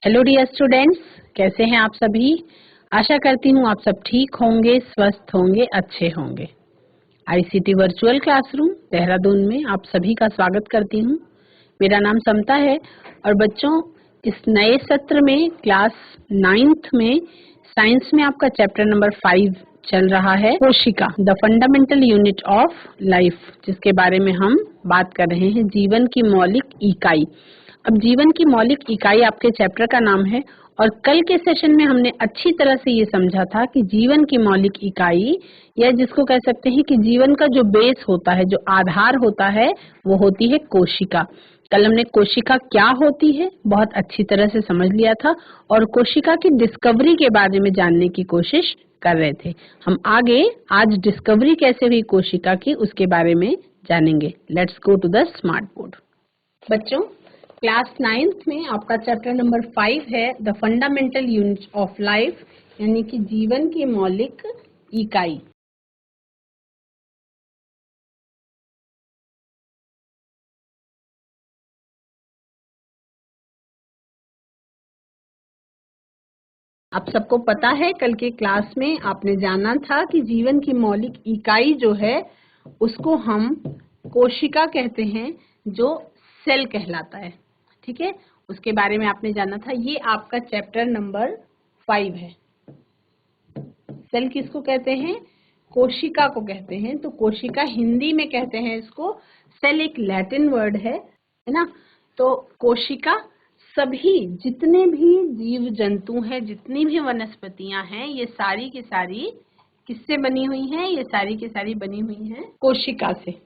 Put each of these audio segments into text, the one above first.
Hello dear students, कैसे हैं आप सभी। आशा करती हूँ आप सब ठीक होंगे, स्वस्थ होंगे, अच्छे होंगे। आईसीटी वर्चुअल क्लासरूम देहरादून में आप सभी का स्वागत करती हूँ। मेरा नाम समता है और बच्चों, इस नए सत्र में क्लास 9th में साइंस में आपका चैप्टर नंबर 5 चल रहा है, कोशिका, the fundamental unit of life, जिसके बारे में हम बात कर रहे हैं, जीवन की मौलिक इकाई। अब जीवन की मौलिक इकाई आपके चैप्टर का नाम है और कल के सेशन में हमने अच्छी तरह से ये समझा था कि जीवन की मौलिक इकाई, या जिसको कह सकते हैं कि जीवन का जो बेस होता है, जो आधार होता है, वो होती है कोशिका। कल हमने कोशिका क्या होती है बहुत अच्छी तरह से समझ लिया था और कोशिका की डिस्कवरी के बारे में जानने की कोशिश कर रहे थे। हम आगे आज डिस्कवरी कैसे हुई कोशिका की, उसके बारे में जानेंगे। Let's go to the smart board. बच्चों, क्लास 9th में आपका चैप्टर नंबर 5 है, the fundamental unit of life, यानी कि जीवन की मौलिक इकाई। आप सबको पता है, कल के क्लास में आपने जाना था कि जीवन की मौलिक इकाई जो है उसको हम कोशिका कहते हैं, जो सेल कहलाता है। ठीक है, उसके बारे में आपने जाना था। ये आपका चैप्टर नंबर 5 है। सेल किसको कहते हैं? कोशिका को कहते हैं। तो कोशिका हिंदी में कहते हैं इसको। सेल एक लैटिन वर्ड है ना। तो कोशिका सभी जितने भी जीव जंतु हैं, जितनी भी वनस्पतियां हैं, ये सारी की सारी किससे बनी हुई हैं? ये सारी की सारी बनी हुई हैं कोशिका से।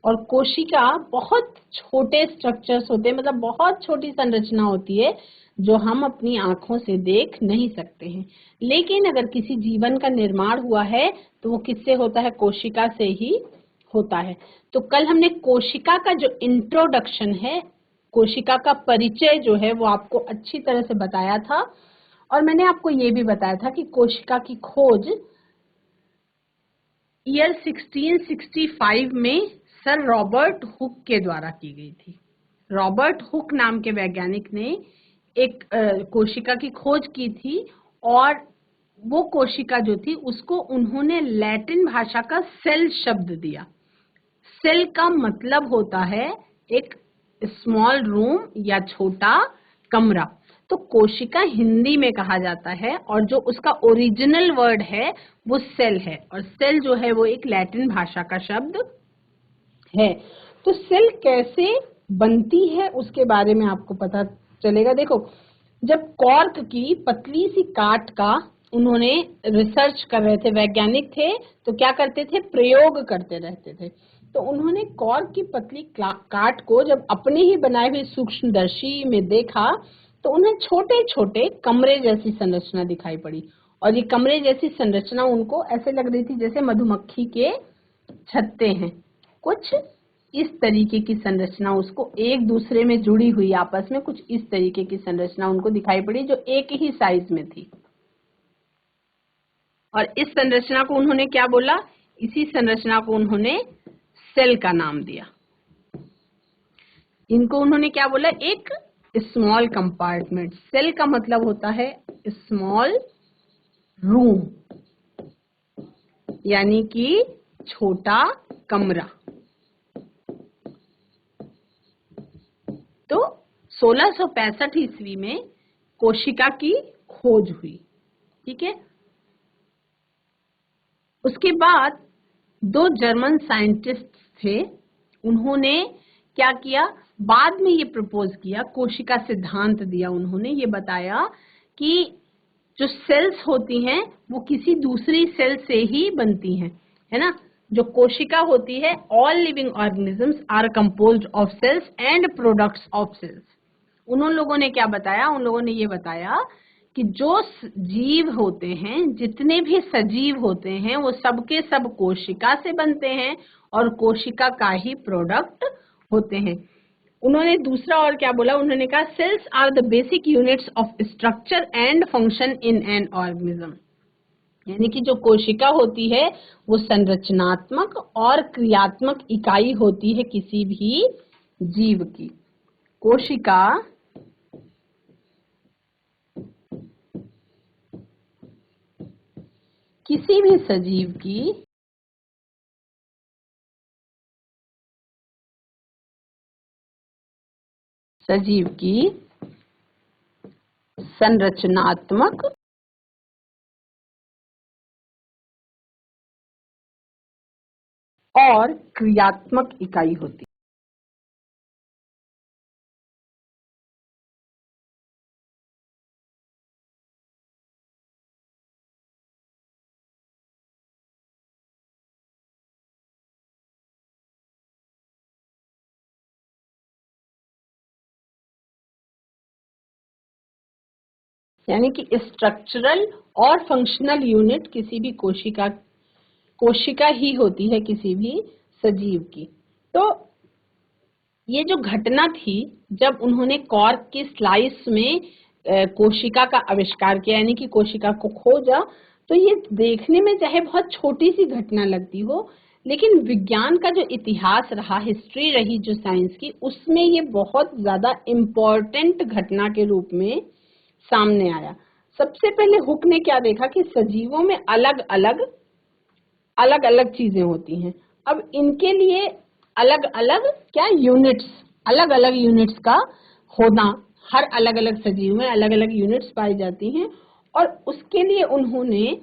और कोशिका बहुत छोटे स्ट्रक्चर्स होते हैं, मतलब बहुत छोटी संरचना होती है जो हम अपनी आंखों से देख नहीं सकते हैं। लेकिन अगर किसी जीवन का निर्माण हुआ है तो वो किससे होता है? कोशिका से ही होता है। तो कल हमने कोशिका का जो इंट्रोडक्शन है, कोशिका का परिचय जो है, वो आपको अच्छी तरह से बताया था। और मैंने आपको ये भी बताया था कि कोशिका की खोज ईयर 1665 में सर रॉबर्ट हुक के द्वारा की गई थी। रॉबर्ट हुक नाम के वैज्ञानिक ने एक कोशिका की खोज की थी और वो कोशिका जो थी उसको उन्होंने लैटिन भाषा का सेल शब्द दिया। सेल का मतलब होता है एक स्मॉल रूम या छोटा कमरा। तो कोशिका हिंदी में कहा जाता है और जो उसका ओरिजिनल वर्ड है वो सेल है, और सेल जो है वो एक लैटिन भाषा का शब्द है। तो सेल कैसे बनती है उसके बारे में आपको पता चलेगा। देखो, जब कॉर्क की पतली सी काट का उन्होंने रिसर्च कर रहे थे, वैज्ञानिक थे, तो क्या करते थे? प्रयोग करते रहते थे। तो उन्होंने कॉर्क की पतली काट को जब अपने ही बनाए हुए सूक्ष्मदर्शी में देखा तो उन्हें छोटे छोटे कमरे जैसी संरचना दिखाई पड़ी। और ये कमरे जैसी संरचना उनको ऐसे लग रही थी जैसे मधुमक्खी के छत्ते हैं। कुछ इस तरीके की संरचना उसको एक दूसरे में जुड़ी हुई, आपस में कुछ इस तरीके की संरचना उनको दिखाई पड़ी जो एक ही साइज में थी। और इस संरचना को उन्होंने क्या बोला? इसी संरचना को उन्होंने सेल का नाम दिया। इनको उन्होंने क्या बोला? एक स्मॉल कंपार्टमेंट। सेल का मतलब होता है स्मॉल रूम, यानी कि छोटा कमरा। तो 1665 ईस्वी में कोशिका की खोज हुई। ठीक है, उसके बाद दो जर्मन साइंटिस्ट थे, उन्होंने क्या किया? बाद में ये प्रपोज किया, कोशिका सिद्धांत दिया। उन्होंने ये बताया कि जो सेल्स होती हैं वो किसी दूसरी सेल से ही बनती हैं, है ना। जो कोशिका होती है, all living organisms are composed of cells and products of cells. उन लोगों ने क्या बताया? उन लोगों ने ये बताया कि जो जीव होते हैं, जितने भी सजीव होते हैं, वो सबके सब कोशिका से बनते हैं और कोशिका का ही प्रोडक्ट होते हैं। उन्होंने दूसरा और क्या बोला? उन्होंने कहा cells are the basic units of structure and function in an organism, यानी कि जो कोशिका होती है वो संरचनात्मक और क्रियात्मक इकाई होती है किसी भी जीव की। कोशिका किसी भी सजीव की संरचनात्मक और क्रियात्मक इकाई होती है। यानी कि स्ट्रक्चरल और फंक्शनल यूनिट किसी भी कोशिका ही होती है किसी भी सजीव की। तो ये जो घटना थी जब उन्होंने कॉर्क की स्लाइस में कोशिका का आविष्कार किया, यानी कि कोशिका को खोजा, तो ये देखने में चाहे बहुत छोटी सी घटना लगती हो, लेकिन विज्ञान का जो इतिहास रहा, हिस्ट्री रही जो साइंस की, उसमें ये बहुत ज्यादा इम्पोर्टेंट घटना के रूप में सामने आया। सबसे पहले हुक ने क्या देखा कि सजीवों में अलग अलग चीजें होती हैं। अब इनके लिए अलग अलग यूनिट्स का होना, हर अलग अलग सजीव में अलग अलग यूनिट्स पाई जाती हैं, और उसके लिए उन्होंने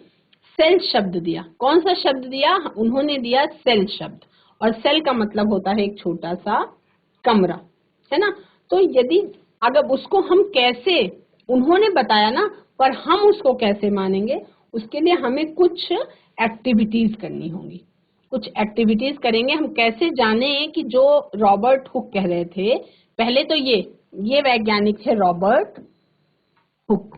सेल शब्द दिया। कौन सा शब्द दिया? उन्होंने दिया सेल शब्द। और सेल का मतलब होता है एक छोटा सा कमरा, है ना। तो यदि अगर उसको हम कैसे, उन्होंने बताया ना, पर हम उसको कैसे मानेंगे, उसके लिए हमें कुछ एक्टिविटीज करनी होंगी। कुछ एक्टिविटीज करेंगे। हम कैसे जाने कि जो रॉबर्ट हुक कह रहे थे, पहले तो ये वैज्ञानिक थे रॉबर्ट हुक।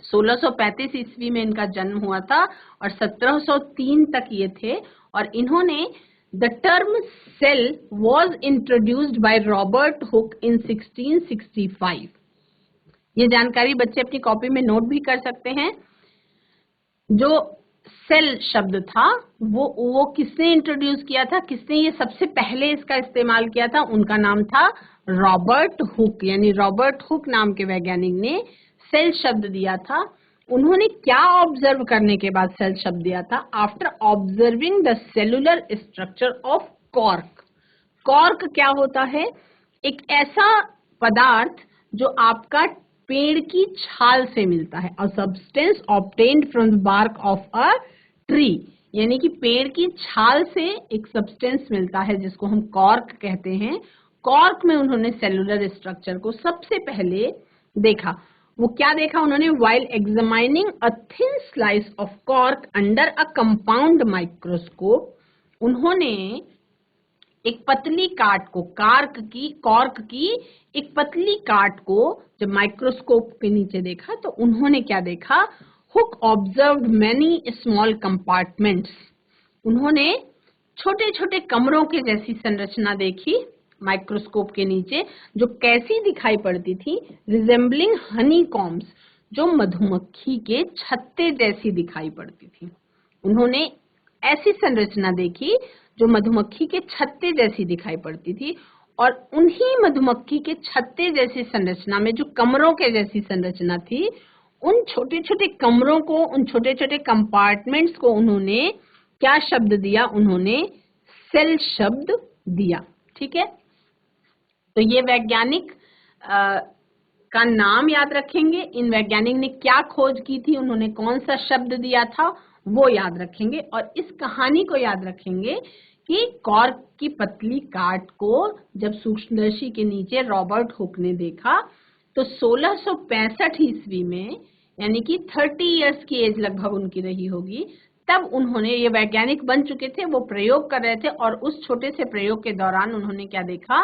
1635 ईस्वी में इनका जन्म हुआ था और 1703 तक ये थे। और इन्होंने the term cell was introduced by Robert Hooke in 1665। ये जानकारी बच्चे अपनी कॉपी में नोट भी कर सकते हैं। जो सेल शब्द था वो किसने इंट्रोड्यूस किया था, किसने ये सबसे पहले इसका इस्तेमाल किया था? उनका नाम था रॉबर्ट हुक। यानी रॉबर्ट हुक नाम के वैज्ञानिक ने सेल शब्द दिया था। उन्होंने क्या ऑब्जर्व करने के बाद सेल शब्द दिया था? After observing the cellular structure of cork. Cork क्या होता है? एक ऐसा पदार्थ जो आपका पेड़ की छाल से मिलता है। A substance obtained from the bark of a tree. यानी कि पेड़ की छाल से एक सब्सटेंस मिलता है जिसको हम कॉर्क कहते हैं। कॉर्क में उन्होंने सेलुलर स्ट्रक्चर को सबसे पहले देखा। वो क्या देखा उन्होंने? While examining a thin slice of cork under a compound microscope, उन्होंने एक पतली काट को, कॉर्क की एक पतली काट को जब माइक्रोस्कोप के नीचे देखा तो उन्होंने क्या देखा? Hook observed many small compartments. उन्होंने छोटे छोटे कमरों के जैसी संरचना देखी माइक्रोस्कोप के नीचे, जो कैसी दिखाई पड़ती थी? रिजेंबलिंग हनी कॉम्स, जो मधुमक्खी के छत्ते जैसी दिखाई पड़ती थी। उन्होंने ऐसी संरचना देखी जो मधुमक्खी के छत्ते जैसी दिखाई पड़ती थी। और उन्हीं मधुमक्खी के छत्ते जैसी संरचना में जो कमरों के जैसी संरचना थी, उन छोटे छोटे कमरों को, उन छोटे छोटे कंपार्टमेंट्स को उन्होंने क्या शब्द दिया? उन्होंने सेल शब्द दिया। ठीक है, तो ये वैज्ञानिक का नाम याद रखेंगे। इन वैज्ञानिक ने क्या खोज की थी, उन्होंने कौन सा शब्द दिया था, वो याद रखेंगे। और इस कहानी को याद रखेंगे कि कॉर्क की पतली काट को जब सूक्ष्मदर्शी के नीचे रॉबर्ट हुक ने देखा तो 1665 ईस्वी में, यानी कि 30 इयर्स की एज लगभग उनकी रही होगी, तब उन्होंने, ये वैज्ञानिक बन चुके थे, वो प्रयोग कर रहे थे। और उस छोटे से प्रयोग के दौरान उन्होंने क्या देखा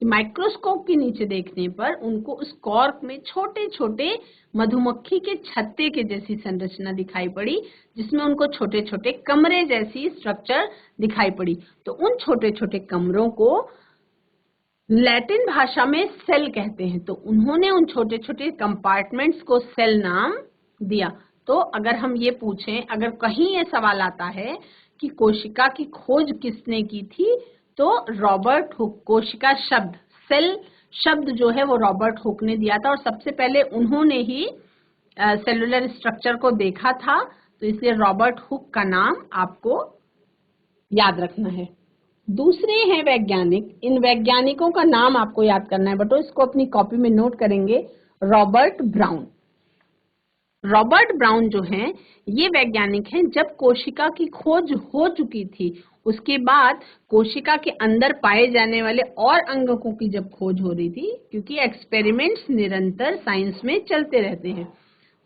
कि माइक्रोस्कोप के नीचे देखने पर उनको उस कॉर्क में छोटे छोटे मधुमक्खी के छत्ते के जैसी संरचना दिखाई पड़ी, जिसमें उनको छोटे छोटे कमरे जैसी स्ट्रक्चर दिखाई पड़ी। तो उन छोटे छोटे कमरों को लैटिन भाषा में सेल कहते हैं। तो उन्होंने उन छोटे छोटे कंपार्टमेंट्स को सेल नाम दिया। तो अगर हम ये पूछें, अगर कहीं ये सवाल आता है कि कोशिका की खोज किसने की थी, तो रॉबर्ट हुक। कोशिका शब्द, सेल शब्द जो है वो रॉबर्ट हुक ने दिया था, और सबसे पहले उन्होंने ही सेलुलर स्ट्रक्चर को देखा था। तो इसलिए रॉबर्ट हुक का नाम आपको याद रखना है। दूसरे हैं वैज्ञानिक, इन वैज्ञानिकों का नाम आपको याद करना है बटो, इसको अपनी कॉपी में नोट करेंगे। Robert brown. रॉबर्ट ब्राउन जो हैं ये वैज्ञानिक हैं, जब कोशिका की खोज हो चुकी थी उसके बाद कोशिका के अंदर पाए जाने वाले और अंगकों की जब खोज हो रही थी, क्योंकि एक्सपेरिमेंट्स निरंतर साइंस में चलते रहते हैं,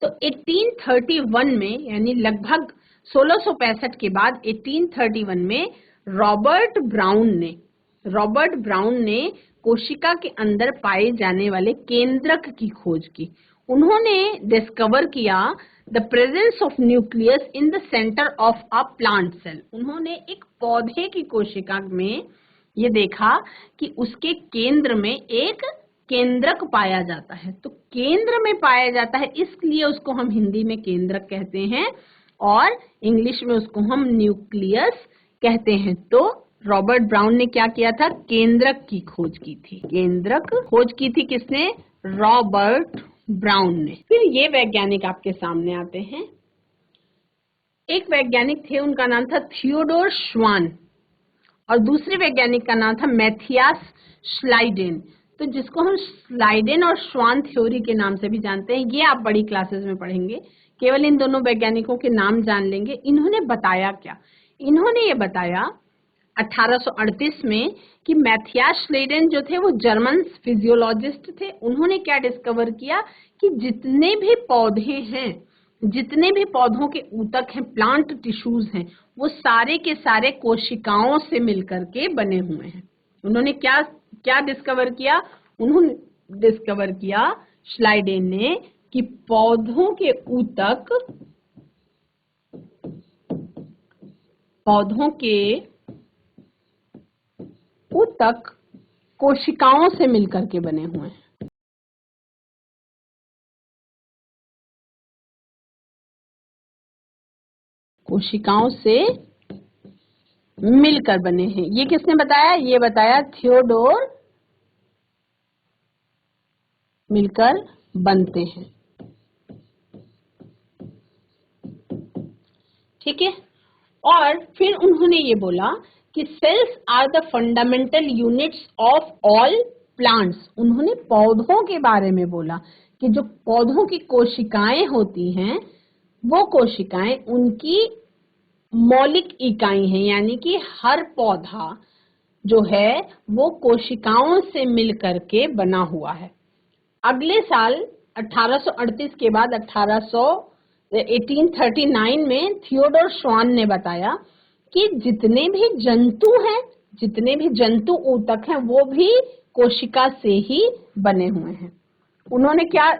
तो 1831 में यानी लगभग 1665 के बाद 1831 में रॉबर्ट ब्राउन ने कोशिका के अंदर पाए जाने वाले केंद्रक की खोज की। उन्होंने डिस्कवर किया the presence of nucleus in the centre of a plant cell. उन्होंने एक पौधे की कोशिका में ये देखा कि उसके केंद्र में एक केंद्रक पाया जाता है। तो केंद्र में पाया जाता है इसलिए उसको हम हिंदी में केंद्रक कहते हैं और इंग्लिश में उसको हम न्यूक्लियस कहते हैं। तो रॉबर्ट ब्राउन ने क्या किया था? केंद्रक की खोज की थी। केंद्रक खोज की थी किसने? रॉबर्ट ब्राउन ने। फिर ये वैज्ञानिक आपके सामने आते हैं। एक वैज्ञानिक थे, उनका नाम था थियोडोर श्वान और दूसरे वैज्ञानिक का नाम था मैथियास श्लाइडेन। तो जिसको हम श्लाइडेन और श्वान थ्योरी के नाम से भी जानते हैं, ये आप बड़ी क्लासेस में पढ़ेंगे। केवल इन दोनों वैज्ञानिकों के नाम जान लेंगे। इन्होंने बताया क्या? इन्होंने ये बताया 1838 में कि मैथियास श्लाइडेन जो थे वो जर्मन फिजियोलॉजिस्ट थे। उन्होंने क्या डिस्कवर किया कि जितने भी पौधे हैं, जितने भी पौधों के ऊतक हैं, प्लांट टिश्यूज हैं, वो सारे के सारे कोशिकाओं से मिलकर के बने हुए हैं। उन्होंने क्या क्या डिस्कवर किया? उन्होंने डिस्कवर किया, श्लाइडेन ने, कि पौधों के ऊतक कोशिकाओं से मिलकर के बने हुए हैं। कोशिकाओं से मिलकर बने हैं। ये किसने बताया? ये बताया थियोडोर। मिलकर बनते हैं, ठीक है। और फिर उन्होंने ये बोला कि cells are the fundamental units of all plants. उन्होंने पौधों के बारे में बोला कि जो पौधों की कोशिकाएं होती हैं, वो कोशिकाएं उनकी मौलिक इकाई हैं, यानी कि हर पौधा जो है वो कोशिकाओं से मिलकर के बना हुआ है। अगले साल 1838 के बाद 1839 में थियोडोर श्वान ने बताया कि जितने भी जंतु हैं, जितने भी जंतु ऊतक हैं, वो भी कोशिका से ही बने हुए हैं। उन्होंने क्या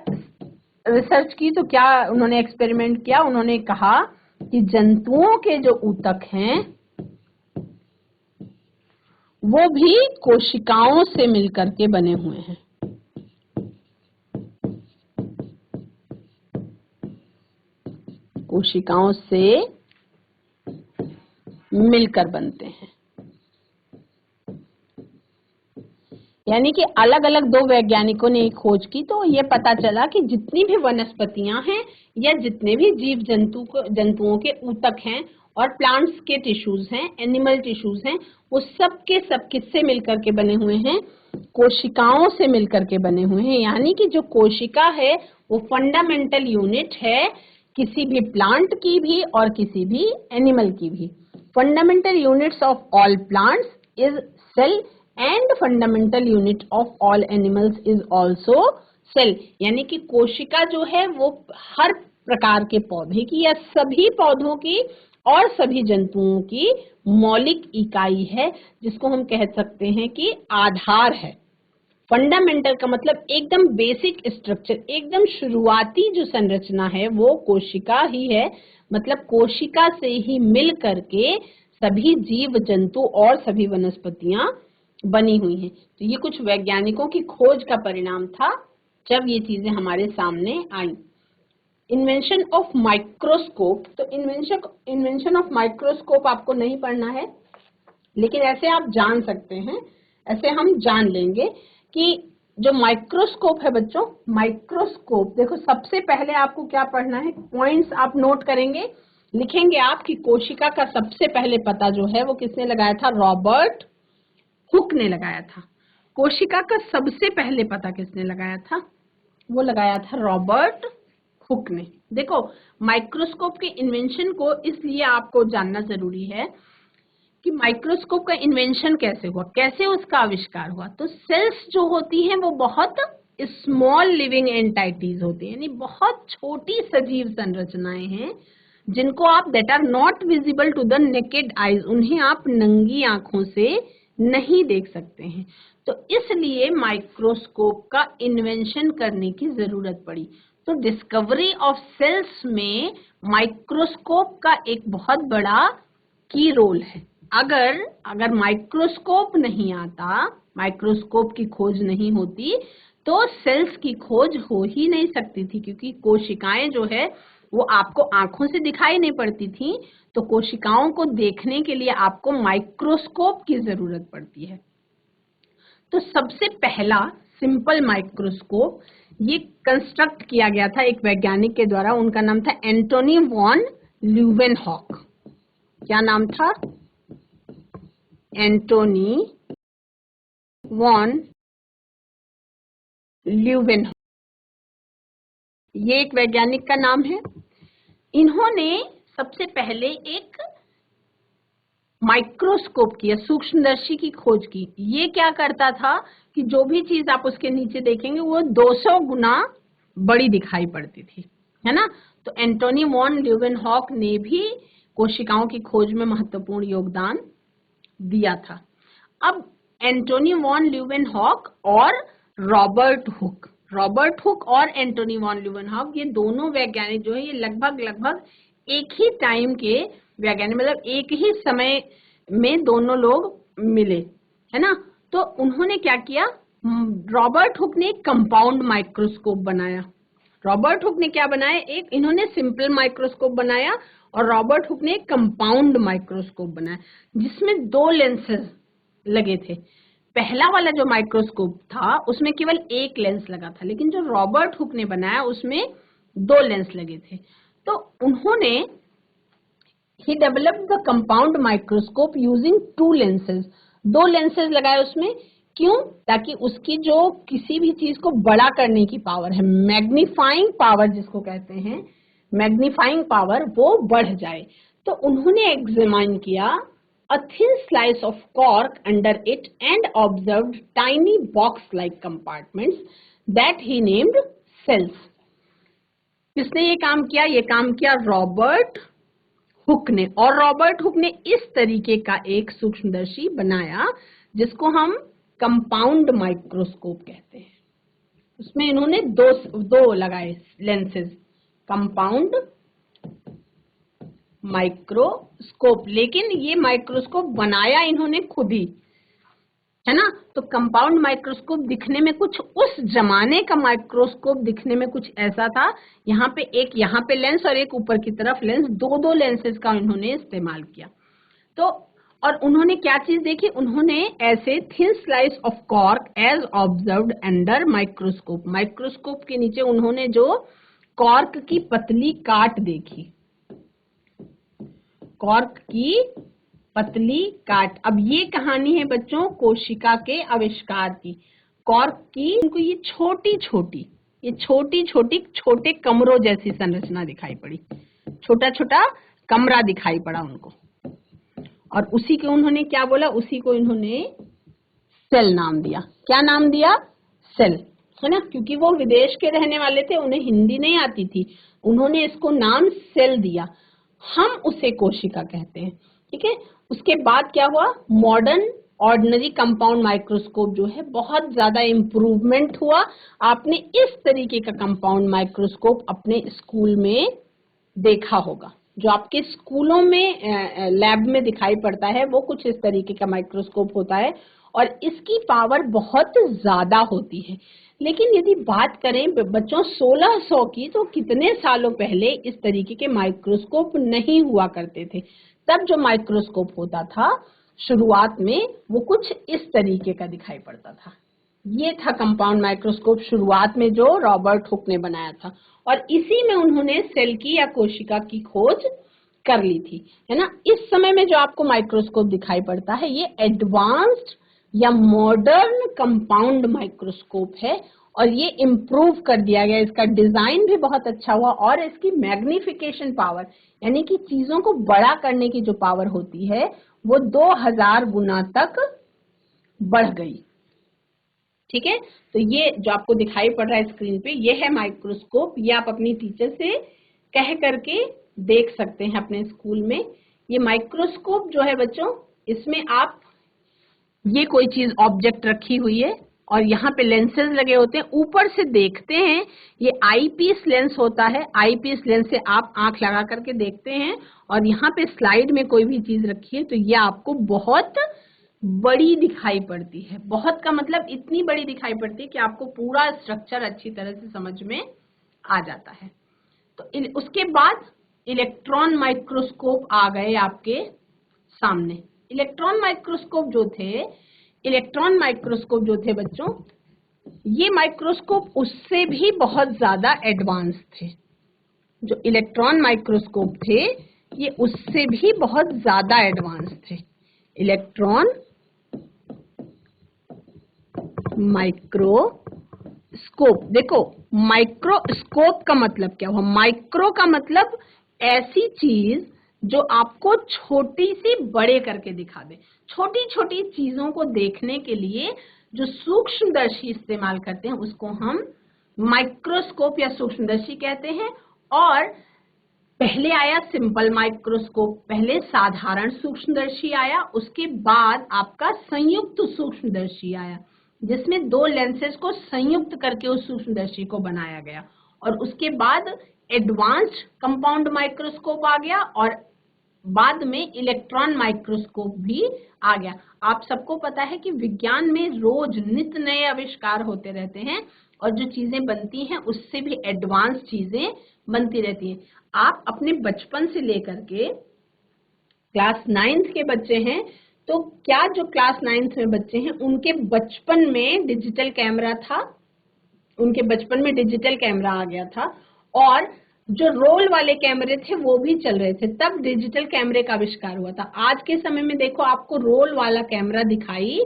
रिसर्च की? तो क्या उन्होंने एक्सपेरिमेंट किया? उन्होंने कहा कि जंतुओं के जो ऊतक हैं वो भी कोशिकाओं से मिलकर के बने हुए हैं। कोशिकाओं से मिलकर बनते हैं। यानी कि अलग अलग दो वैज्ञानिकों ने एक खोज की, तो ये पता चला कि जितनी भी वनस्पतियां हैं या जितने भी जंतुओं के ऊतक हैं और प्लांट्स के टिश्यूज हैं, एनिमल टिश्यूज हैं, वो सब के सब किससे मिलकर के बने हुए हैं? कोशिकाओं से मिलकर के बने हुए हैं। यानी कि जो कोशिका है वो फंडामेंटल यूनिट है किसी भी प्लांट की भी और किसी भी एनिमल की भी। Fundamental units of all plants is cell and fundamental unit of all animals is also cell. यानी कि कोशिका जो है वो हर प्रकार के पौधे की या सभी पौधों की और सभी जंतुओं की मौलिक इकाई है, जिसको हम कह सकते हैं कि आधार है। फंडामेंटल का मतलब एकदम बेसिक स्ट्रक्चर, एकदम शुरुआती जो संरचना है वो कोशिका ही है। मतलब कोशिका से ही मिल करके सभी जीव जंतु और सभी वनस्पतियां बनी हुई हैं। तो ये कुछ वैज्ञानिकों की खोज का परिणाम था जब ये चीजें हमारे सामने आई। Invention of microscope. तो इन्वेंशन ऑफ माइक्रोस्कोप आपको नहीं पढ़ना है, लेकिन ऐसे आप जान सकते हैं, ऐसे हम जान लेंगे कि जो माइक्रोस्कोप है बच्चों, माइक्रोस्कोप देखो, सबसे पहले आपको क्या पढ़ना है, पॉइंट्स आप नोट करेंगे लिखेंगे आप कि कोशिका का सबसे पहले पता जो है वो किसने लगाया था? रॉबर्ट हुक ने लगाया था। कोशिका का सबसे पहले पता किसने लगाया था? वो लगाया था रॉबर्ट हुक ने। देखो, माइक्रोस्कोप के इन्वेंशन को इसलिए आपको जानना जरूरी है कि माइक्रोस्कोप का इन्वेंशन कैसे हुआ, कैसे उसका आविष्कार हुआ। तो सेल्स जो होती हैं वो बहुत स्मॉल लिविंग एंटाइटीज होती हैं, यानी बहुत छोटी सजीव संरचनाएं हैं जिनको आप that are not visible to the naked eyes, उन्हें आप नंगी आंखों से नहीं देख सकते हैं। तो इसलिए माइक्रोस्कोप का इन्वेंशन करने की जरूरत पड़ी। तो डिस्कवरी ऑफ सेल्स में माइक्रोस्कोप का एक बहुत बड़ा की रोल है। अगर माइक्रोस्कोप नहीं आता, माइक्रोस्कोप की खोज नहीं होती, तो सेल्स की खोज हो ही नहीं सकती थी, क्योंकि कोशिकाएं जो है वो आपको आंखों से दिखाई नहीं पड़ती थी। तो कोशिकाओं को देखने के लिए आपको माइक्रोस्कोप की जरूरत पड़ती है। तो सबसे पहला सिंपल माइक्रोस्कोप ये कंस्ट्रक्ट किया गया था एक वैज्ञानिक के द्वारा। उनका नाम था एंटोनी वॉन ल्यूवेनहॉक। क्या नाम था? एंटोनी वॉन ल्यूवेनहॉक, ये एक वैज्ञानिक का नाम है। इन्होंने सबसे पहले एक माइक्रोस्कोप की, सूक्ष्मदर्शी की खोज की। ये क्या करता था कि जो भी चीज आप उसके नीचे देखेंगे वो 200 गुना बड़ी दिखाई पड़ती थी, है ना। तो एंटोनी वॉन ल्यूवेनहॉक ने भी कोशिकाओं की खोज में महत्वपूर्ण योगदान दिया था। अब एंटोनी वॉन ल्यूवेनहॉक और रॉबर्ट हुक और एंटोनी वॉन ल्यूवेनहॉक, ये दोनों वैज्ञानिक जो है ये लगभग एक ही टाइम के वैज्ञानिक, मतलब एक ही समय में दोनों लोग मिले, है ना। तो उन्होंने क्या किया? रॉबर्ट हुक ने एक कंपाउंड माइक्रोस्कोप बनाया। रॉबर्ट हुक ने क्या बनाया? एक इन्होंने सिंपल माइक्रोस्कोप बनाया और रॉबर्ट हुक ने एक कंपाउंड माइक्रोस्कोप बनाया जिसमें 2 लेंसेज लगे थे। पहला वाला जो माइक्रोस्कोप था उसमें केवल एक लेंस लगा था, लेकिन जो रॉबर्ट हुक ने बनाया उसमें 2 लेंस लगे थे। तो उन्होंने ही developed the compound microscope using 2 lenses. 2 lenses लगाए उसमें। क्यों? ताकि उसकी जो किसी भी चीज को बड़ा करने की पावर है, मैग्नीफाइंग पावर जिसको कहते हैं, मैग्नीफाइंग पावर, वो बढ़ जाए। तो उन्होंने एग्जामिन किया a thin slice of cork under it and observed tiny box-like compartments that he named cells. किसने ये काम किया? ये काम किया रॉबर्ट हुक ने। और रॉबर्ट हुक ने इस तरीके का एक सूक्ष्मदर्शी बनाया जिसको हम कंपाउंड माइक्रोस्कोप कहते हैं। उसमें इन्होंने दो लगाए लेंसेज, कंपाउंड माइक्रोस्कोप। लेकिन ये माइक्रोस्कोप बनाया इन्होंने खुद ही, है ना। तो कंपाउंड माइक्रोस्कोप दिखने में कुछ उस जमाने का माइक्रोस्कोप दिखने में कुछ ऐसा था। यहाँ पे लेंस और एक ऊपर की तरफ लेंस, 2 लेंसेज का इन्होंने इस्तेमाल किया। तो और उन्होंने क्या चीज देखी? उन्होंने ऐसे thin slice of cork as observed under microscope, microscope के नीचे उन्होंने जो कॉर्क की पतली काट देखी, कॉर्क की पतली काट। अब ये कहानी है बच्चों कोशिका के आविष्कार की। कॉर्क की उनको ये छोटे कमरों जैसी संरचना दिखाई पड़ी, छोटा छोटा कमरा दिखाई पड़ा उनको, और उसी को उन्होंने क्या बोला? उसी को इन्होंने सेल नाम दिया। क्या नाम दिया? सेल, है ना। क्योंकि वो विदेश के रहने वाले थे, उन्हें हिंदी नहीं आती थी, उन्होंने इसको नाम सेल दिया। हम उसे कोशिका कहते हैं, ठीक है। उसके बाद क्या हुआ? मॉडर्न ऑर्डिनरी कंपाउंड माइक्रोस्कोप जो है बहुत ज्यादा इम्प्रूवमेंट हुआ। आपने इस तरीके का कंपाउंड माइक्रोस्कोप अपने स्कूल में देखा होगा, जो आपके स्कूलों में लैब में दिखाई पड़ता है, वो कुछ इस तरीके का माइक्रोस्कोप होता है और इसकी पावर बहुत ज्यादा होती है। लेकिन यदि बात करें बच्चों 1600 की, तो कितने सालों पहले इस तरीके के माइक्रोस्कोप नहीं हुआ करते थे। तब जो माइक्रोस्कोप होता था शुरुआत में वो कुछ इस तरीके का दिखाई पड़ता था। ये था कंपाउंड माइक्रोस्कोप शुरुआत में जो रॉबर्ट हुक ने बनाया था, और इसी में उन्होंने सेल की या कोशिका की खोज कर ली थी, है ना। इस समय में जो आपको माइक्रोस्कोप दिखाई पड़ता है ये एडवांस्ड या मॉडर्न कंपाउंड माइक्रोस्कोप है और ये इम्प्रूव कर दिया गया, इसका डिजाइन भी बहुत अच्छा हुआ और इसकी मैग्निफिकेशन पावर यानी कि चीजों को बड़ा करने की जो पावर होती है वो 2000 गुना तक बढ़ गई। ठीक है, तो ये जो आपको दिखाई पड़ रहा है स्क्रीन पे ये है माइक्रोस्कोप। ये आप अपनी टीचर से कह करके देख सकते हैं अपने स्कूल में। ये माइक्रोस्कोप जो है बच्चों, इसमें आप ये कोई चीज ऑब्जेक्ट रखी हुई है और यहाँ पे लेंसेज लगे होते हैं, ऊपर से देखते हैं, ये आईपीस लेंस होता है। आईपीस लेंस से आप आंख लगा करके देखते हैं और यहाँ पे स्लाइड में कोई भी चीज रखी है तो ये आपको बहुत बड़ी दिखाई पड़ती है। बहुत का मतलब इतनी बड़ी दिखाई पड़ती है कि आपको पूरा स्ट्रक्चर अच्छी तरह से समझ में आ जाता है। तो उसके बाद इलेक्ट्रॉन माइक्रोस्कोप आ गए आपके सामने। इलेक्ट्रॉन माइक्रोस्कोप जो थे बच्चों, ये माइक्रोस्कोप उससे भी बहुत ज्यादा एडवांस थे। जो इलेक्ट्रॉन माइक्रोस्कोप थे ये उससे भी बहुत ज्यादा एडवांस थे। इलेक्ट्रॉन माइक्रोस्कोप, देखो माइक्रोस्कोप का मतलब क्या हुआ? माइक्रो का मतलब ऐसी चीज जो आपको छोटी सी बड़े करके दिखा दे। छोटी छोटी चीजों को देखने के लिए जो सूक्ष्मदर्शी इस्तेमाल करते हैं उसको हम माइक्रोस्कोप या सूक्ष्मदर्शी कहते हैं। और पहले आया सिंपल माइक्रोस्कोप, पहले साधारण सूक्ष्मदर्शी आया, उसके बाद आपका संयुक्त सूक्ष्मदर्शी आया जिसमें दो लेंसेज को संयुक्त करके उस सूक्ष्मदर्शी को बनाया गया। और उसके बाद एडवांस्ड कंपाउंड माइक्रोस्कोप आ गया और बाद में इलेक्ट्रॉन माइक्रोस्कोप भी आ गया। आप सबको पता है कि विज्ञान में रोज नित नए आविष्कार होते रहते हैं और जो चीजें बनती हैं उससे भी एडवांस चीजें बनती रहती हैं। आप अपने बचपन से लेकर के क्लास 9th के बच्चे हैं तो क्या जो क्लास 9th में बच्चे हैं उनके बचपन में डिजिटल कैमरा था, उनके बचपन में डिजिटल कैमरा आ गया था और जो रोल वाले कैमरे थे वो भी चल रहे थे, तब डिजिटल कैमरे का आविष्कार हुआ था। आज के समय में देखो आपको रोल वाला कैमरा दिखाई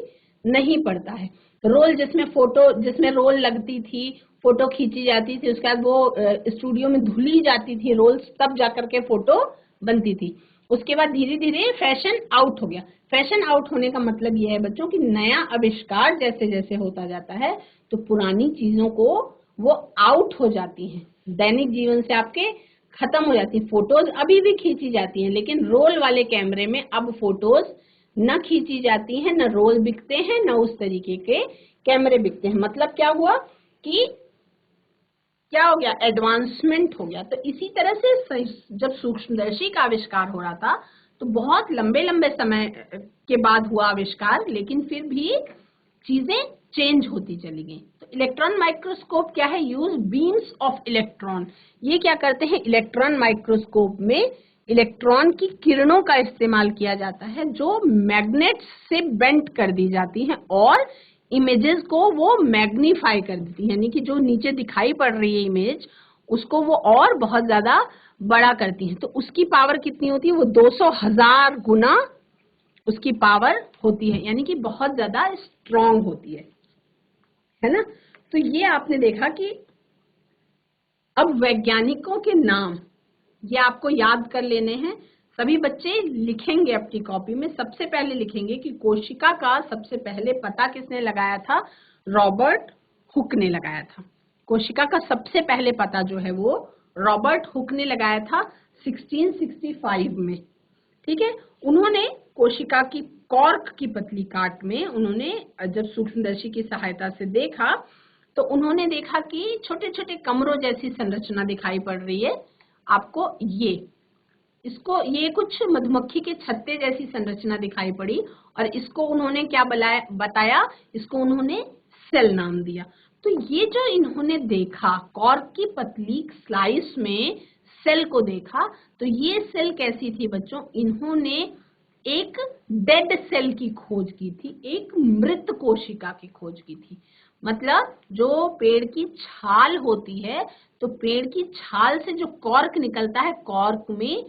नहीं पड़ता है। रोल जिसमें रोल लगती थी, फोटो खींची जाती थी, उसके बाद वो स्टूडियो में धुली जाती थी रोल्स, तब जाकर के फोटो बनती थी। उसके बाद धीरे धीरे फैशन आउट हो गया। फैशन आउट होने का मतलब ये है बच्चों कि नया आविष्कार जैसे जैसे होता जाता है तो पुरानी चीजों को वो आउट हो जाती हैं, दैनिक जीवन से आपके खत्म हो जाती है। फोटोज अभी भी खींची जाती हैं लेकिन रोल वाले कैमरे में अब फोटोज न खींची जाती हैं, न रोल बिकते हैं, न उस तरीके के कैमरे बिकते हैं। मतलब क्या हुआ कि क्या हो गया? एडवांसमेंट हो गया। तो इसी तरह से जब सूक्ष्मदर्शी का आविष्कार हो रहा था तो बहुत लंबे लंबे समय के बाद हुआ आविष्कार, लेकिन फिर भी चीजें चेंज होती चली गई। तो इलेक्ट्रॉन माइक्रोस्कोप क्या है? Use beams of electron. ये क्या करते हैं? इलेक्ट्रॉन माइक्रोस्कोप में इलेक्ट्रॉन की किरणों का इस्तेमाल किया जाता है जो मैग्नेट से बेंट कर दी जाती हैं और इमेजेस को वो मैग्नीफाई कर देती है, यानी कि जो नीचे दिखाई पड़ रही है इमेज उसको वो और बहुत ज्यादा बड़ा करती है। तो उसकी पावर कितनी होती है? वो 200,000 गुना उसकी पावर होती है, यानी कि बहुत ज्यादा स्ट्रॉन्ग होती है ना। तो ये आपने देखा कि अब वैज्ञानिकों के नाम ये आपको याद कर लेने हैं। सभी बच्चे लिखेंगे अपनी कॉपी में। सबसे पहले लिखेंगे कि कोशिका का सबसे पहले पता किसने लगाया था? रॉबर्ट हुक ने लगाया था। कोशिका का सबसे पहले पता जो है वो रॉबर्ट हुक ने लगाया था 1665 में। ठीक है, उन्होंने कोशिका की कॉर्क की पतली काट में उन्होंने जब सूक्ष्मदर्शी की सहायता से देखा तो उन्होंने देखा कि छोटे छोटे कमरों जैसी संरचना दिखाई पड़ रही है आपको। ये कुछ मधुमक्खी के छत्ते जैसी संरचना दिखाई पड़ी और इसको उन्होंने क्या बताया? इसको उन्होंने सेल नाम दिया। तो ये जो इन्होंने देखा कॉर्क की पतली स्लाइस में सेल को देखा, तो ये सेल कैसी थी बच्चों? इन्होंने एक डेड सेल की खोज की थी, एक मृत कोशिका की खोज की थी। मतलब जो पेड़ की छाल होती है तो पेड़ की छाल से जो कॉर्क निकलता है, कॉर्क में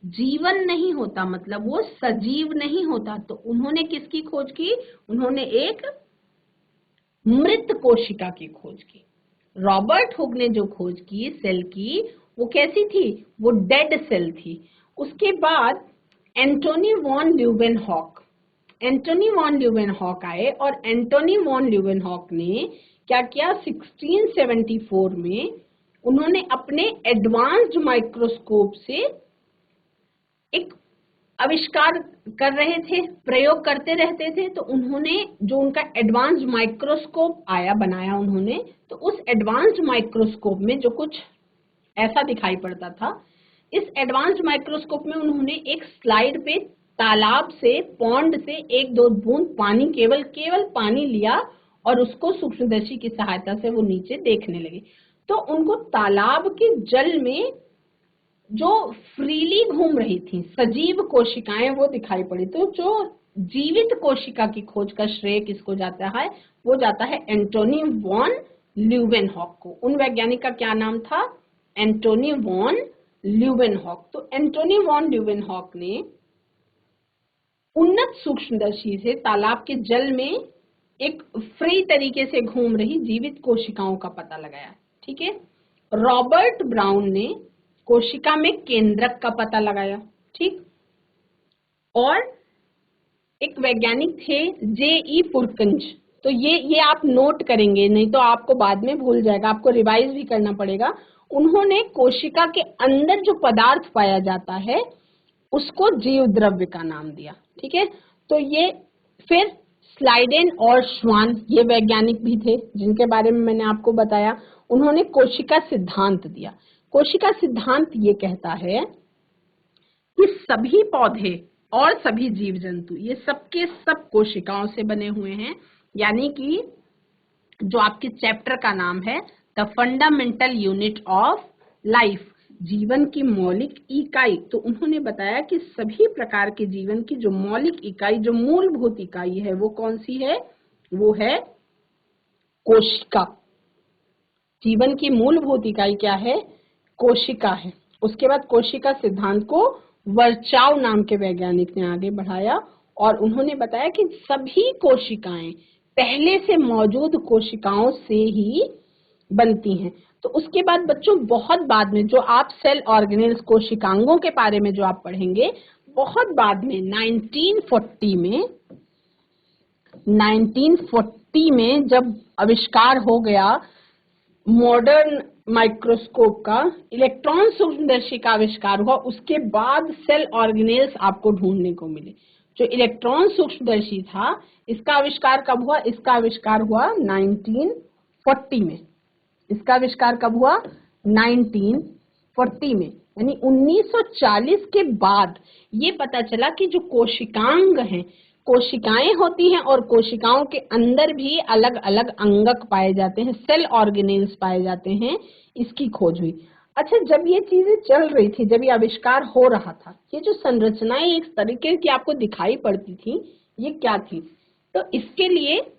जीवन नहीं होता, मतलब वो सजीव नहीं होता, तो उन्होंने किसकी खोज की? उन्होंने एक मृत कोशिका की खोज की। रॉबर्ट हुक ने जो खोज की सेल की, वो कैसी थी? वो डेड सेल थी। उसके बाद एंटोनी वॉन ल्यूवेनहॉक आए और एंटोनी वॉन ल्यूवेनहॉक ने क्या किया? 1674 में उन्होंने अपने एडवांस्ड माइक्रोस्कोप से एक आविष्कार कर रहे थे, प्रयोग करते रहते थे, तो उन्होंने जो उनका एडवांस्ड माइक्रोस्कोप बनाया उन्होंने, तो उस एडवांस्ड माइक्रोस्कोप में जो कुछ ऐसा दिखाई पड़ता था, इस एडवांस्ड माइक्रोस्कोप में उन्होंने एक स्लाइड पे तालाब से, पॉन्ड से एक दो बूंद पानी, केवल पानी लिया और उसको सूक्ष्मदर्शी की सहायता से वो नीचे देखने लगे। तो उनको तालाब के जल में जो फ्रीली घूम रही थी सजीव कोशिकाएं वो दिखाई पड़ी। तो जो जीवित कोशिका की खोज का श्रेय किसको जाता है? वो जाता है एंटोनी वॉन ल्यूवेनहॉक को। उन वैज्ञानिक का क्या नाम था? Antony von Leeuwenhoek. तो एंटोनी वॉन ल्यूवेनहॉक ने उन्नत सूक्ष्मदर्शी से तालाब के जल में एक फ्री तरीके से घूम रही जीवित कोशिकाओं का पता लगाया। ठीक है। रॉबर्ट ब्राउन ने कोशिका में केंद्रक का पता लगाया। ठीक। और एक वैज्ञानिक थे J.E. पुरकंज। तो ये आप नोट करेंगे, नहीं तो आपको बाद में भूल जाएगा, आपको रिवाइज भी करना पड़ेगा। उन्होंने कोशिका के अंदर जो पदार्थ पाया जाता है उसको जीव द्रव्य का नाम दिया। ठीक है। तो ये फिर स्लाइडेन और श्वान, ये वैज्ञानिक भी थे जिनके बारे में मैंने आपको बताया। उन्होंने कोशिका सिद्धांत दिया। कोशिका सिद्धांत ये कहता है कि सभी पौधे और सभी जीव जंतु ये सबके सब कोशिकाओं से बने हुए हैं। यानी कि जो आपके चैप्टर का नाम है the fundamental unit of life, जीवन की मौलिक इकाई, तो उन्होंने बताया कि सभी प्रकार के जीवन की जो मौलिक इकाई, जो मूलभूत इकाई है, वो कौन सी है? वो है कोशिका। जीवन की मूलभूत इकाई क्या है? कोशिका है। उसके बाद कोशिका सिद्धांत को वर्चाव नाम के वैज्ञानिक ने आगे बढ़ाया और उन्होंने बताया कि सभी कोशिकाएं पहले से मौजूद कोशिकाओं से ही बनती हैं। तो उसके बाद बच्चों बहुत बाद में जो आप सेल ऑर्गेनेल्स, कोशिकांगों के बारे में जो आप पढ़ेंगे, बहुत बाद में 1940 में जब आविष्कार हो गया मॉडर्न माइक्रोस्कोप का, इलेक्ट्रॉन सूक्ष्मदर्शी का आविष्कार हुआ, उसके बाद सेल ऑर्गेनेल्स आपको ढूंढने को मिले। जो इलेक्ट्रॉन सूक्ष्मदर्शी था, इसका आविष्कार कब हुआ? इसका आविष्कार हुआ 1940 में। इसका आविष्कार कब हुआ? 1940 में। यानी 1940 के बाद ये पता चला कि जो कोशिकांग हैं, कोशिकाएं होती हैं और कोशिकाओं के अंदर भी अलग अलग अंगक पाए जाते हैं, सेल ऑर्गेनेल्स पाए जाते हैं, इसकी खोज हुई। अच्छा, जब ये चीजें चल रही थी, जब ये आविष्कार हो रहा था, ये जो संरचनाएं इस तरीके की आपको दिखाई पड़ती थी, ये क्या थी? तो इसके लिए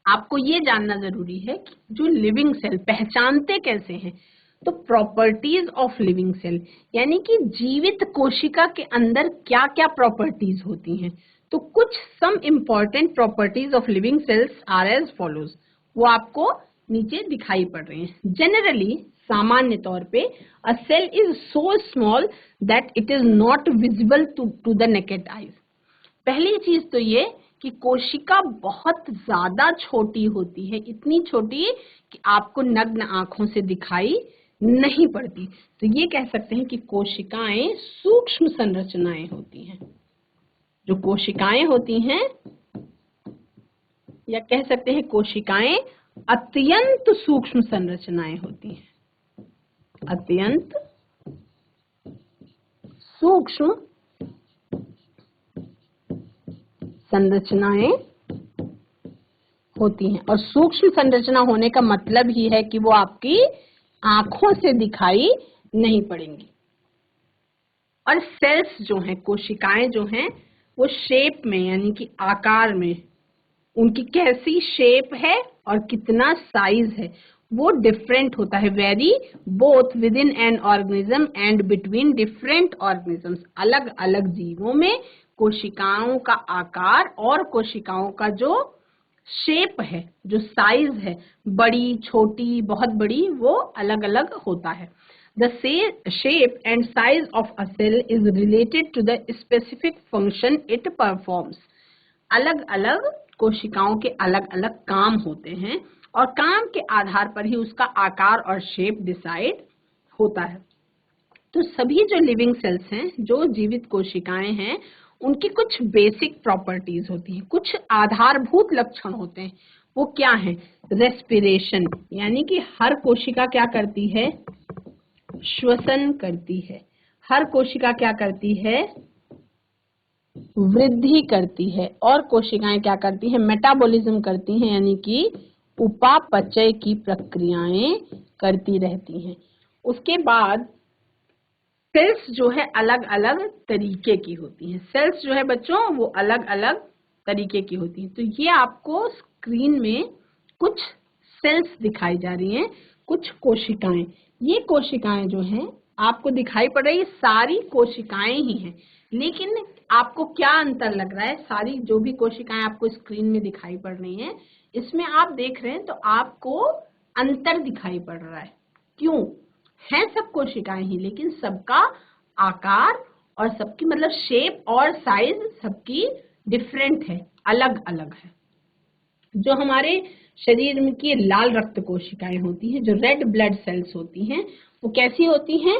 आपको ये जानना जरूरी है कि जो लिविंग सेल पहचानते कैसे हैं। तो प्रॉपर्टीज ऑफ लिविंग सेल, यानी कि जीवित कोशिका के अंदर क्या क्या प्रॉपर्टीज होती हैं। तो कुछ some important properties of living cells are as follows, वो आपको नीचे दिखाई पड़ रही हैं। जनरली, सामान्य तौर पे, a cell is so small that it is not visible to the naked eyes. पहली चीज तो ये कि कोशिका बहुत ज्यादा छोटी होती है, इतनी छोटी कि आपको नग्न आंखों से दिखाई नहीं पड़ती। तो ये कह सकते हैं कि कोशिकाएं सूक्ष्म संरचनाएं होती हैं। जो कोशिकाएं होती हैं, या कह सकते हैं कोशिकाएं अत्यंत सूक्ष्म संरचनाएं होती हैं। अत्यंत सूक्ष्म संरचनाएं होती हैं। और सूक्ष्म संरचना होने का मतलब ही है कि वो आपकी आंखों से दिखाई नहीं पड़ेंगी। और सेल्स जो हैं, कोशिकाएं जो हैं, वो शेप में, यानी कि आकार में, उनकी कैसी शेप है और कितना साइज है, वो डिफरेंट होता है, very both with in an organism and between different organisms. अलग अलग जीवों में कोशिकाओं का आकार और कोशिकाओं का जो शेप है, जो साइज है, बड़ी, छोटी, बहुत बड़ी, वो अलग अलग होता है। The shape and size of a cell is related to the specific function it performs. अलग अलग कोशिकाओं के अलग अलग काम होते हैं और काम के आधार पर ही उसका आकार और शेप डिसाइड होता है। तो सभी जो लिविंग सेल्स हैं, जो जीवित कोशिकाएं हैं, उनकी कुछ बेसिक प्रॉपर्टीज होती हैं, कुछ आधारभूत लक्षण होते हैं। वो क्या है? रेस्पिरेशन, यानी कि हर कोशिका क्या करती है? श्वसन करती है। हर कोशिका क्या करती है? वृद्धि करती है। और कोशिकाएं क्या करती हैं? मेटाबॉलिज्म करती हैं, यानी कि उपापचय की प्रक्रियाएं करती रहती हैं। उसके बाद सेल्स जो है अलग अलग तरीके की होती हैं। सेल्स जो है बच्चों वो अलग अलग तरीके की होती हैं। तो ये आपको स्क्रीन में कुछ सेल्स दिखाई जा रही हैं, कुछ कोशिकाएं। ये कोशिकाएं जो हैं आपको दिखाई पड़ रही है, सारी कोशिकाएं ही हैं। लेकिन आपको क्या अंतर लग रहा है? सारी जो भी कोशिकाएं आपको स्क्रीन में दिखाई पड़ रही हैं, इसमें आप देख रहे हैं तो आपको अंतर दिखाई पड़ रहा है। क्यों? हैं सब कोशिकाएं ही, लेकिन सबका आकार और सबकी मतलब शेप और साइज सबकी डिफरेंट है, अलग अलग है। जो हमारे शरीर में की लाल रक्त कोशिकाएं होती हैं, जो रेड ब्लड सेल्स होती हैं, वो कैसी होती हैं?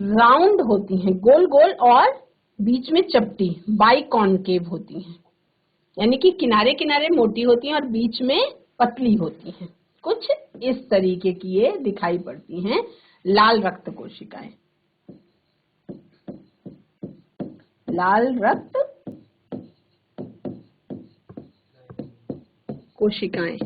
राउंड होती हैं, गोल गोल, और बीच में चपटी, बाइकॉन्केव होती हैं, यानी कि किनारे किनारे मोटी होती हैं और बीच में पतली होती हैं। कुछ इस तरीके की ये दिखाई पड़ती हैं लाल रक्त कोशिकाएं। लाल रक्त कोशिकाएं।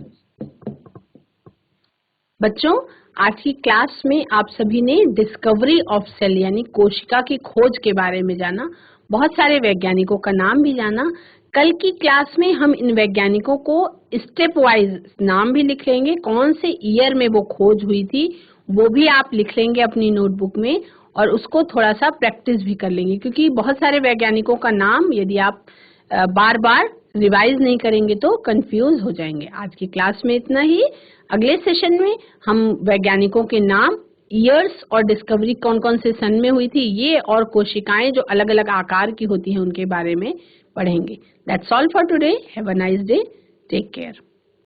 बच्चों, आज की क्लास में आप सभी ने डिस्कवरी ऑफ सेल यानी कोशिका की खोज के बारे में जाना, बहुत सारे वैज्ञानिकों का नाम भी जाना। कल की क्लास में हम इन वैज्ञानिकों को स्टेप वाइज नाम भी लिख लेंगे, कौन से ईयर में वो खोज हुई थी वो भी आप लिख लेंगे अपनी नोटबुक में, और उसको थोड़ा सा प्रैक्टिस भी कर लेंगे, क्योंकि बहुत सारे वैज्ञानिकों का नाम यदि आप बार बार रिवाइज नहीं करेंगे तो कंफ्यूज हो जाएंगे। आज की क्लास में इतना ही। अगले सेशन में हम वैज्ञानिकों के नाम, ईयर्स और डिस्कवरी कौन कौन से सन में हुई थी, ये और कोशिकाएं जो अलग अलग आकार की होती हैं उनके बारे में पढ़ेंगे। That's all for today. Have a nice day. Take care.